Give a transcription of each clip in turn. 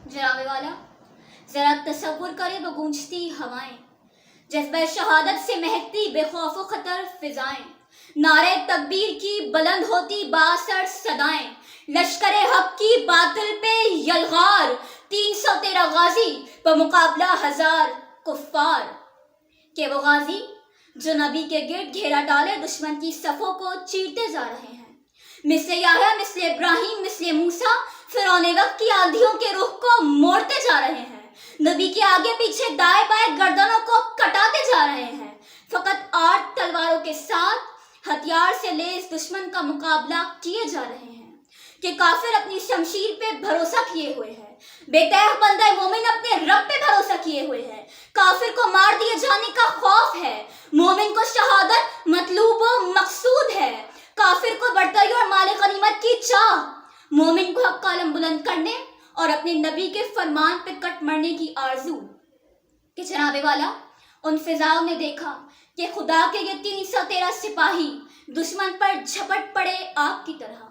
जनाबे वाला, जरा तसव्वुर करे वो गूंजती हवाएं, जज्बा शहादत से महकती बेखौफ खतर फिजाएं, नारे तकबीर की बुलंद होती बासर सदाएं, लश्करे हक की बातिल पे यलगार, 313 गाजी बमुकाबला 1000 कुफ्फार। के वो गाजी जो नबी के गिर्द घेरा डाले दुश्मन की सफ़ों को चीरते जा रहे हैं, मिस्ले याह्या, मिस्ले इब्राहिम, मिस्ले मूसा, फिरौने वक्त की आंधियों के रुख को मोड़ते जा रहे हैं, नबी के आगे पीछे दाएं बाएं गर्दनों को कटाते जा रहे हैं, फकत 8 तलवारों के साथ हथियार से लैस दुश्मन का मुकाबला किए जा रहे हैं। कि काफिर अपनी शमशीर पे भरोसा किए हुए हैं, बेतैह बंदा मोमिन अपने रब पे भरोसा किए हुए हैं, काफिर को मार दिए जाने का खौफ है, मोमिन को शहादत मतलूब व मकसूद है, काफिर को बर्तरी और माल गनीमत की चाह, मोमिन को हक का अलम बुलंद करने और अपने नबी के फरमान पे कट मरने की आरजू। कि जनाबे वाला, उन फिजाओं ने देखा कि खुदा के ये 313 सिपाही दुश्मन पर झपट पड़े आग की तरह,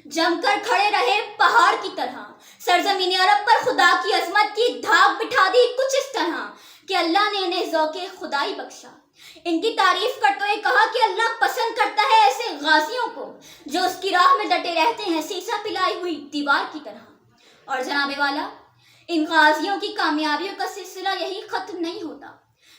जमकर खड़े रहे पहाड़ की तरह, सरजमीन अरब पर खुदा की अजमत की धाक बिठा दी कुछ इस तरह कि अल्लाह ने इन्हें ज़ौक़े खुदाई बख्शा। इनकी तारीफ करते हुए कहा कि अल्लाह पसंद करता है ऐसे गाजियों को जो उसकी राह में डटे रहते हैं सीसा पिलाई हुई दीवार की तरह। और जनाबे वाला, इन गाजियों की कामयाबियों का सिलसिला यही खत्म नहीं होता,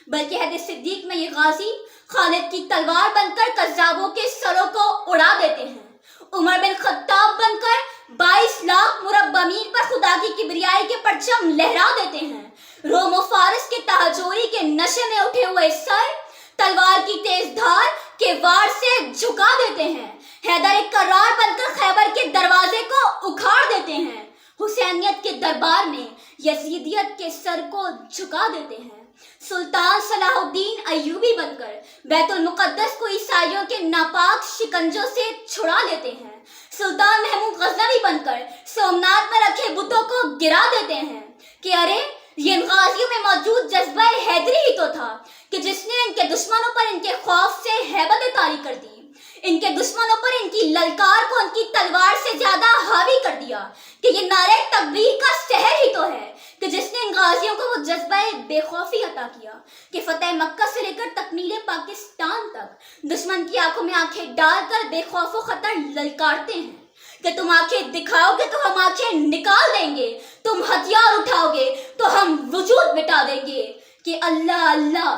बल्कि हदीस सिद्दीक में ये गाजी खालिद की तलवार बनकर कज़्ज़ाबों के सरों को उड़ा देते हैं, उमर बिन खत्ताब बनकर 22 लाख मुरब्बा मील पर खुदा की किबरियाई के परचम लहरा देते हैं, रोम और फारस के तहजोरी के नशे में उठे हुए सर तलवार की तेज धार के वार से झुका देते हैं, हैदर कर्रार बनकर खैबर के दरवाजे को उखाड़ देते हैं, हुसैनियत के दरबार में यजीदियत के सर को झुका देते हैं, सुल्तान सलाहुद्दीन अय्यूबी बनकर बैतुल मुकद्दस को ईसाइयों के नापाक शिकंजों से छुड़ा लेते हैं, सुल्तान महमूद गजनवी बनकर सोमनाथ में रखे बुतों को गिरा देते हैं। कि अरे ये इन गाजियों में मौजूद जज्बा हैदरी ही तो था कि जिसने इनके दुश्मनों पर इनके खौफ से हैबत तारी कर दी, इनके दुश्मनों पर इनकी ललकार को उनकी तलवार से ज्यादा हावी कर दिया। कि ये नारे तकबीर का शहर ही तो है कि जिसने इन गाजियों को वो जज्बा बेखौफी अता किया कि फतेह मक्का से लेकर तकमीले पाकिस्तान तक दुश्मन की आंखों में आंखें डालकर बेखौफ खतर ललकारते हैं कि तुम आंखें दिखाओगे तो हम आंखें निकाल देंगे, तुम हथियार उठाओगे तो हम वजूद मिटा देंगे। कि अल्लाह अल्लाह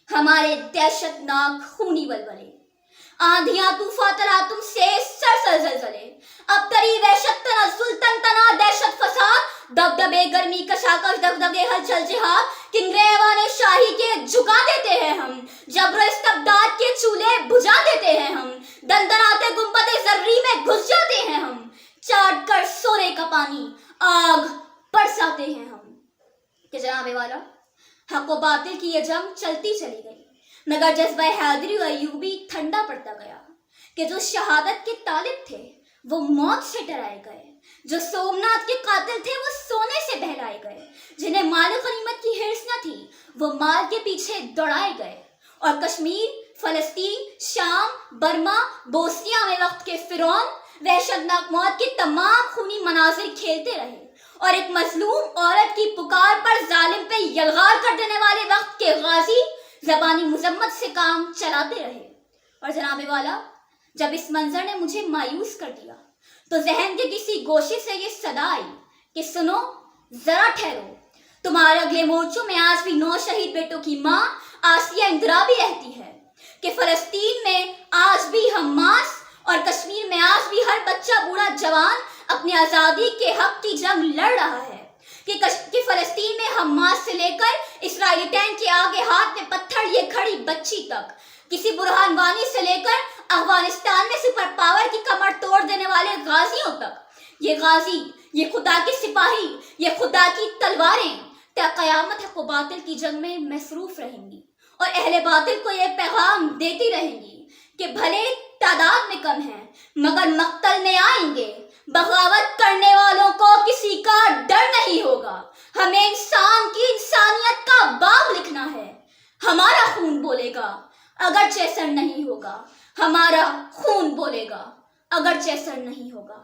हमारे दहशतनाक खूनी वलवले, आंधियां तूफान तला तुमसे सर जलजले, अब तरी वहशत तनज़्ज़ुल तनतना दहशत फसाद, दबदबे गर्मी कशाकश दगदगे हलचल जिहाद, किंगरे ऐवाने शाही के झुका देते हैं हम, जबर इस्तबदाद के चूल्हे बुझा देते हैं हम, दंदनाते गुंबदे जर्री में घुस जाते हैं हम, चाट कर सोने का पानी आग बरसाते हैं हम। कि जनाबे वाला, हक व बातिल की ये जंग चलती चली गई, मगर जज्बा हैदरी और अय्यूबी ठंडा पड़ता गया। कि जो शहादत के तालिब थे वो मौत से डराए गए, जो सोमनाथ के कातिल थे वो सोने से बहलाए गए, जिन्हें माल गनीमत की हिर्स न थी वो माल के पीछे दौड़ाए गए। और कश्मीर, फलस्तीन, शाम, बर्मा, बोस्निया में वक्त के फिरौन वहशतनाक मौत के तमाम खूनी मनाजिर खेलते रहे, और एक मजलूम औरत की पुकार पर जालिम पे यलगार कर देने वाले वक्त के गाजी ज़बानी मुजम्मत से काम चलाते रहे। और जनाबे वाला, जब इस मंजर ने मुझे मायूस कर दिया तो जहन के किसी गोशे से ये सदा आई कि सुनो जरा ठहरो, तुम्हारे अगले मोर्चों में आज भी 9 शहीद बेटों की माँ आसिया इंदिरा भी रहती है। कि फलस्तीन में आज भी हमास और कश्मीर में आज भी हर बच्चा बूढ़ा जवान अपनी आज़ादी के हक की जंग लड़ रहा है। कि फलस्तीन में हमास से लेकर इस्राएली टैंक के आगे हाथ में पत्थर लिए खड़ी बच्ची तक, किसी बुरहान वानी से लेकर अफगानिस्तान में सुपर पावर की कमर तोड़ देने वाले गाजियों तक, ये गाजी, ये खुदा के सिपाही, ये खुदा की तलवारें त्या कयामत हक व बातिल की जंग में मसरूफ रहेंगी और अहले बातिल को ये पैगाम देती रहेंगी कि भले तादाद में कम है मगर मक्तल में आएंगे, बगावत करने वालों को किसी का डर नहीं होगा, हमें इंसान की इंसानियत का बाब लिखना है, हमारा खून बोलेगा अगर चैसर नहीं होगा, हमारा खून बोलेगा अगर चैसर नहीं होगा।